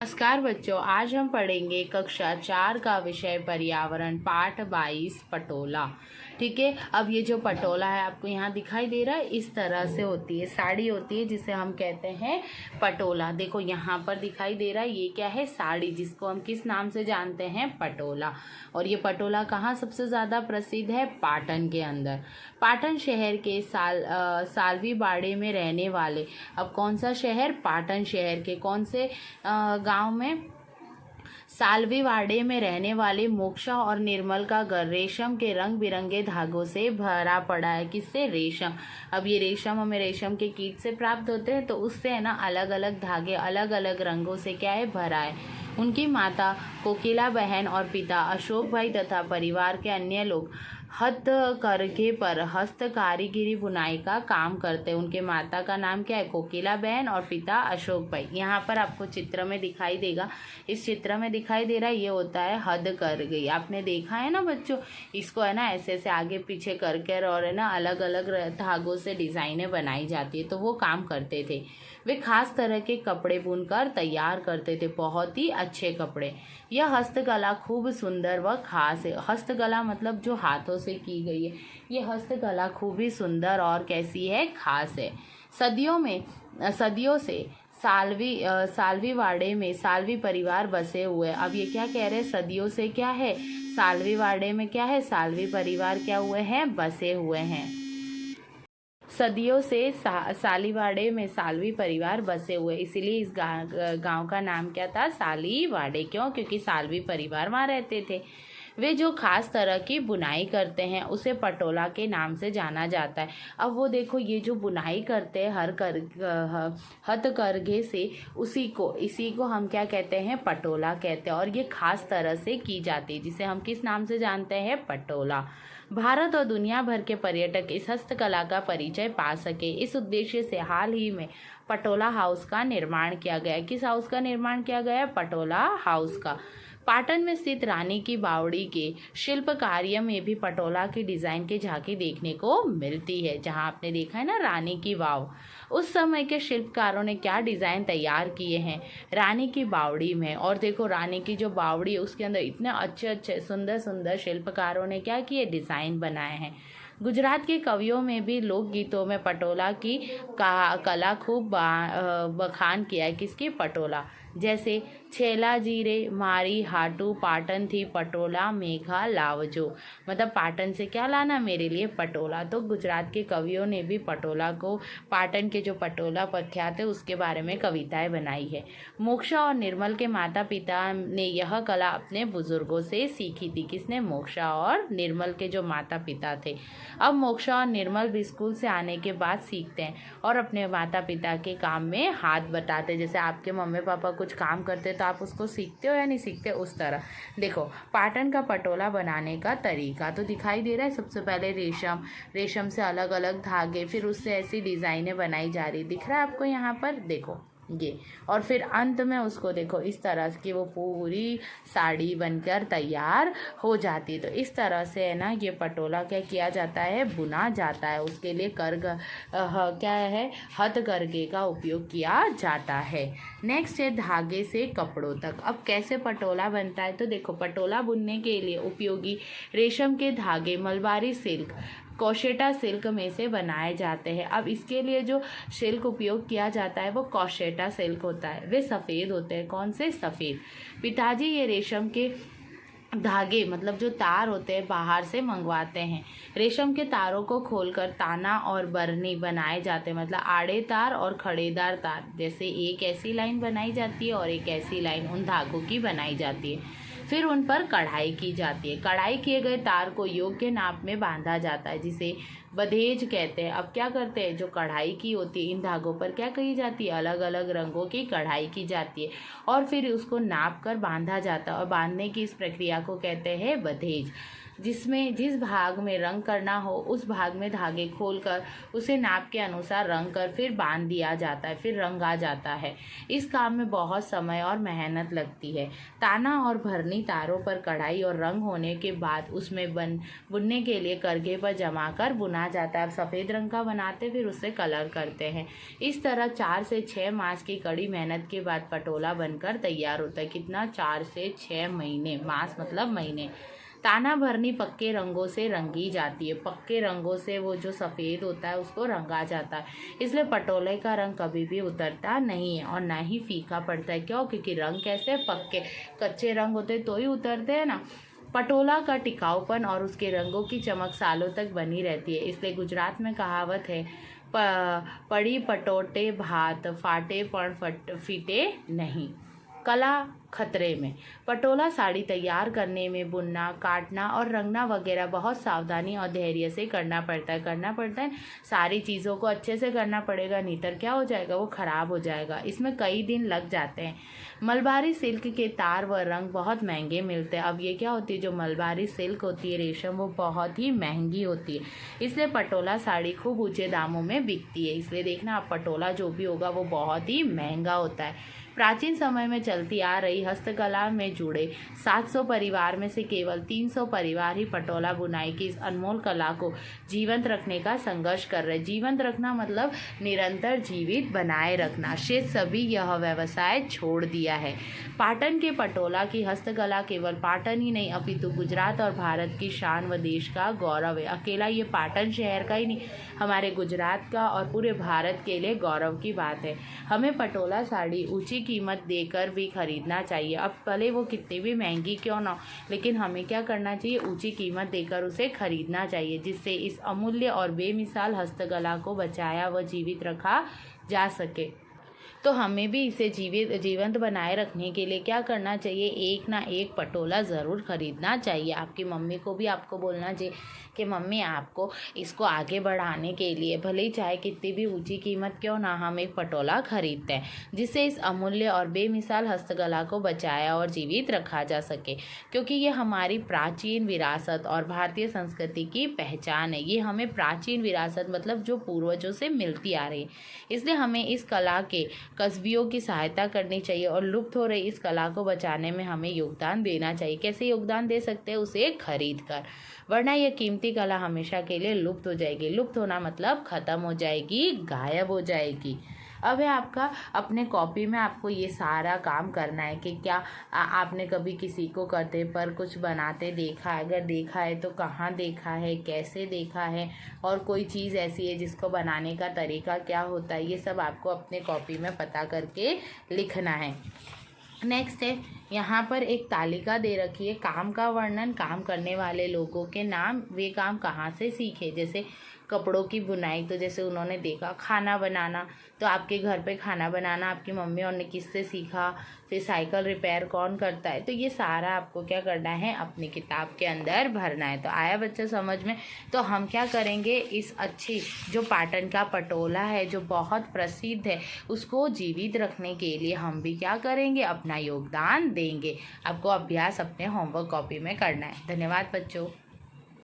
नमस्कार बच्चों, आज हम पढ़ेंगे कक्षा 4 का विषय पर्यावरण पाठ 22 पटोला। ठीक है। अब ये जो पटोला है आपको यहाँ दिखाई दे रहा है, इस तरह से होती है, साड़ी होती है जिसे हम कहते हैं पटोला। देखो यहाँ पर दिखाई दे रहा है, ये क्या है? साड़ी, जिसको हम किस नाम से जानते हैं? पटोला। और ये पटोला कहाँ सबसे ज़्यादा प्रसिद्ध है? पाटन के अंदर। पाटन शहर के सालवी बाड़े में रहने वाले, अब कौन सा शहर? पाटन शहर के कौन से गांव में? सालवीवाड़े में रहने वाले मोक्षा और निर्मल का घर रेशम के रंग बिरंगे धागों से भरा पड़ा है। किससे? रेशम। अब ये रेशम हमें रेशम के कीट से प्राप्त होते हैं, तो उससे है ना अलग अलग धागे अलग अलग रंगों से क्या है? भरा है। उनकी माता कोकिला बहन और पिता अशोक भाई तथा परिवार के अन्य लोग हथकरघे पर हस्त कारीगिरी बुनाई का काम करते हैं। उनके माता का नाम क्या है? कोकिला बहन और पिता अशोक भाई। यहाँ पर आपको चित्र में दिखाई देगा, इस चित्र में दिखाई दे रहा है, ये होता है हथकरघे। आपने देखा है ना बच्चों, इसको है ना ऐसे ऐसे आगे पीछे कर और है ना अलग अलग धागों से डिज़ाइनें बनाई जाती है, तो वो काम करते थे। वे खास तरह के कपड़े बुनकर तैयार करते थे, बहुत ही अच्छे कपड़े। यह हस्तकला खूब सुंदर व खास है। हस्तकला मतलब जो हाथों से की गई है, ये हस्तकला खूब ही सुंदर और कैसी है? खास है। सदियों से सालवीवाड़े में सालवी परिवार बसे हुए। अब ये क्या कह रहे हैं? सदियों से क्या है? सालवीवाड़े में क्या है? सालवी परिवार क्या हुए हैं? बसे हुए हैं। सदियों से सालीवाड़े में सालवी परिवार बसे हुए, इसीलिए इस गांव का नाम क्या था? सालीवाड़े। क्यों? क्योंकि सालवी परिवार वहाँ रहते थे। वे जो खास तरह की बुनाई करते हैं उसे पटोला के नाम से जाना जाता है। अब वो देखो, ये जो बुनाई करते हैं हथकरघे से, इसी को हम क्या कहते हैं? पटोला कहते हैं। और ये खास तरह से की जाती है, जिसे हम किस नाम से जानते हैं? पटोला। भारत और दुनिया भर के पर्यटक इस हस्तकला का परिचय पा सके, इस उद्देश्य से हाल ही में पटोला हाउस का निर्माण किया गया। किस हाउस का निर्माण किया गया? पटोला हाउस का। पाटन में स्थित रानी की बावड़ी के शिल्प कार्य में भी पटोला की डिजाइन की झांकी देखने को मिलती है। जहां आपने देखा है ना रानी की वाव, उस समय के शिल्पकारों ने क्या डिजाइन तैयार किए हैं रानी की बावड़ी में। और देखो रानी की जो बावड़ी है उसके अंदर इतने अच्छे अच्छे सुंदर सुंदर शिल्पकारों ने क्या किए? डिजाइन बनाए हैं। गुजरात के कवियों में भी लोकगीतों में पटोला की कला खूब बखान किया है। किसकी? पटोला। जैसे छेला जीरे मारी हाटू पाटन थी पटोला मेघा लावजो, मतलब पाटन से क्या लाना? मेरे लिए पटोला। तो गुजरात के कवियों ने भी पटोला को, पाटन के जो पटोला प्रख्यात है उसके बारे में कविताएं बनाई है। मोक्षा और निर्मल के माता पिता ने यह कला अपने बुजुर्गों से सीखी थी। किसने? मोक्षा और निर्मल के जो माता पिता थे। अब मोक्षा और निर्मल भी स्कूल से आने के बाद सीखते हैं और अपने माता पिता के काम में हाथ बटाते। जैसे आपके मम्मी पापा कुछ काम करते तो आप उसको सीखते हो या नहीं सीखते? उस तरह देखो पाटन का पटोला बनाने का तरीका तो दिखाई दे रहा है। सबसे पहले रेशम से अलग अलग धागे, फिर उससे ऐसी डिज़ाइनें बनाई जा रही, दिख रहा है आपको यहाँ पर? देखो ये, और फिर अंत में उसको देखो इस तरह की वो पूरी साड़ी बनकर तैयार हो जाती है। तो इस तरह से है ना ये पटोला क्या किया जाता है? बुना जाता है। उसके लिए क्या है? हथकरघे का उपयोग किया जाता है। नेक्स्ट है धागे से कपड़ों तक। अब कैसे पटोला बनता है? तो देखो पटोला बुनने के लिए उपयोगी रेशम के धागे मलबारी सिल्क, कोशेटा सिल्क में से बनाए जाते हैं। अब इसके लिए जो सिल्क उपयोग किया जाता है वो कोशेटा सिल्क होता है। वे सफ़ेद होते हैं। कौन से? सफ़ेद। पिताजी ये रेशम के धागे मतलब जो तार होते हैं बाहर से मंगवाते हैं। रेशम के तारों को खोलकर ताना और बरनी बनाए जाते हैं, मतलब आड़े तार और खड़ेदार तार। जैसे एक ऐसी लाइन बनाई जाती है और एक ऐसी लाइन उन धागों की बनाई जाती है। फिर उन पर कढ़ाई की जाती है। कढ़ाई किए गए तार को योग्य नाप में बांधा जाता है, जिसे बधेज कहते हैं। अब क्या करते हैं? जो कढ़ाई की होती है इन धागों पर क्या कही जाती है? अलग अलग रंगों की कढ़ाई की जाती है और फिर उसको नाप कर बांधा जाता है, और बांधने की इस प्रक्रिया को कहते हैं बधेज। जिस भाग में रंग करना हो उस भाग में धागे खोलकर उसे नाप के अनुसार रंग कर फिर बांध दिया जाता है, फिर रंगा जाता है। इस काम में बहुत समय और मेहनत लगती है। ताना और भरनी तारों पर कढ़ाई और रंग होने के बाद उसमें बुनने के लिए करघे पर जमा कर बुना जाता है। अब सफ़ेद रंग का बनाते फिर उससे कलर करते हैं। इस तरह 4 से 6 मास की कड़ी मेहनत के बाद पटोला बनकर तैयार होता है। कितना? 4 से 6 महीने। मास मतलब महीने। ताना भरनी पक्के रंगों से रंगी जाती है। पक्के रंगों से वो जो सफ़ेद होता है उसको रंगा जाता है। इसलिए पटोले का रंग कभी भी उतरता नहीं है और ना ही फीका पड़ता है। क्यों? क्योंकि रंग कैसे? पक्के। कच्चे रंग होते तो ही उतरते हैं ना। पटोला का टिकाऊपन और उसके रंगों की चमक सालों तक बनी रहती है। इसलिए गुजरात में कहावत है, पड़ी पटोटे भात, फाटे पण फीटे नहीं। कला खतरे में। पटोला साड़ी तैयार करने में बुनना, काटना और रंगना वगैरह बहुत सावधानी और धैर्य से करना पड़ता है। सारी चीज़ों को अच्छे से करना पड़ेगा, नहीं तो क्या हो जाएगा? वो ख़राब हो जाएगा। इसमें कई दिन लग जाते हैं। मलबारी सिल्क के तार व रंग बहुत महंगे मिलते हैं। अब ये क्या होती है? जो मलबारी सिल्क होती है, रेशम, वो बहुत ही महंगी होती है। इसलिए पटोला साड़ी खूब ऊँचे दामों में बिकती है। इसलिए देखना, आप पटोला जो भी होगा वो बहुत ही महंगा होता है। प्राचीन समय में चलती आ रही हस्तकला में जुड़े 700 परिवार में से केवल 300 परिवार ही पटोला बुनाई की इस अनमोल कला को जीवंत रखने का संघर्ष कर रहे हैं। जीवंत रखना मतलब निरंतर जीवित बनाए रखना। शेष सभी यह व्यवसाय छोड़ दिया है। पाटन के पटोला की हस्तकला केवल पाटन ही नहीं अपितु गुजरात और भारत की शान व देश का गौरव है। अकेला ये पाटन शहर का ही नहीं, हमारे गुजरात का और पूरे भारत के लिए गौरव की बात है। हमें पटोला साड़ी ऊंची कीमत देकर भी खरीदना चाहिए। अब भले वो कितनी भी महंगी क्यों ना हो, लेकिन हमें क्या करना चाहिए? ऊंची कीमत देकर उसे खरीदना चाहिए, जिससे इस अमूल्य और बेमिसाल हस्तकला को बचाया व जीवित रखा जा सके। तो हमें भी इसे जीवंत बनाए रखने के लिए क्या करना चाहिए? एक ना एक पटोला ज़रूर खरीदना चाहिए। आपकी मम्मी को भी आपको बोलना चाहिए कि मम्मी, आपको इसको आगे बढ़ाने के लिए भले ही चाहे कितनी भी ऊंची कीमत क्यों ना, हम एक पटोला खरीदते हैं, जिससे इस अमूल्य और बेमिसाल हस्तकला को बचाया और जीवित रखा जा सके। क्योंकि ये हमारी प्राचीन विरासत और भारतीय संस्कृति की पहचान है। ये हमें प्राचीन विरासत मतलब जो पूर्वजों से मिलती आ रही है। इसलिए हमें इस कला के कस्बियों की सहायता करनी चाहिए और लुप्त हो रही इस कला को बचाने में हमें योगदान देना चाहिए। कैसे योगदान दे सकते हैं? उसे खरीद कर, वरना यह कीमती कला हमेशा के लिए लुप्त हो जाएगी। लुप्त होना मतलब खत्म हो जाएगी, गायब हो जाएगी। अब है आपका अपने कॉपी में आपको ये सारा काम करना है कि क्या आपने कभी किसी को करते पर कुछ बनाते देखा है? अगर देखा है तो कहाँ देखा है, कैसे देखा है, और कोई चीज़ ऐसी है जिसको बनाने का तरीका क्या होता है, ये सब आपको अपने कॉपी में पता करके लिखना है। नेक्स्ट है, यहाँ पर एक तालिका दे रखी है, काम का वर्णन, काम करने वाले लोगों के नाम, वे काम कहाँ से सीखे। जैसे कपड़ों की बुनाई, तो जैसे उन्होंने देखा। खाना बनाना, तो आपके घर पे खाना बनाना आपकी मम्मी और ने किससे सीखा। फिर साइकिल रिपेयर कौन करता है। तो ये सारा आपको क्या करना है? अपनी किताब के अंदर भरना है। तो आया बच्चा समझ में? तो हम क्या करेंगे, इस अच्छी जो पाटन का पटोला है जो बहुत प्रसिद्ध है, उसको जीवित रखने के लिए हम भी क्या करेंगे? अपना योगदान देंगे। आपको अभ्यास अपने होमवर्क कॉपी में करना है। धन्यवाद बच्चों।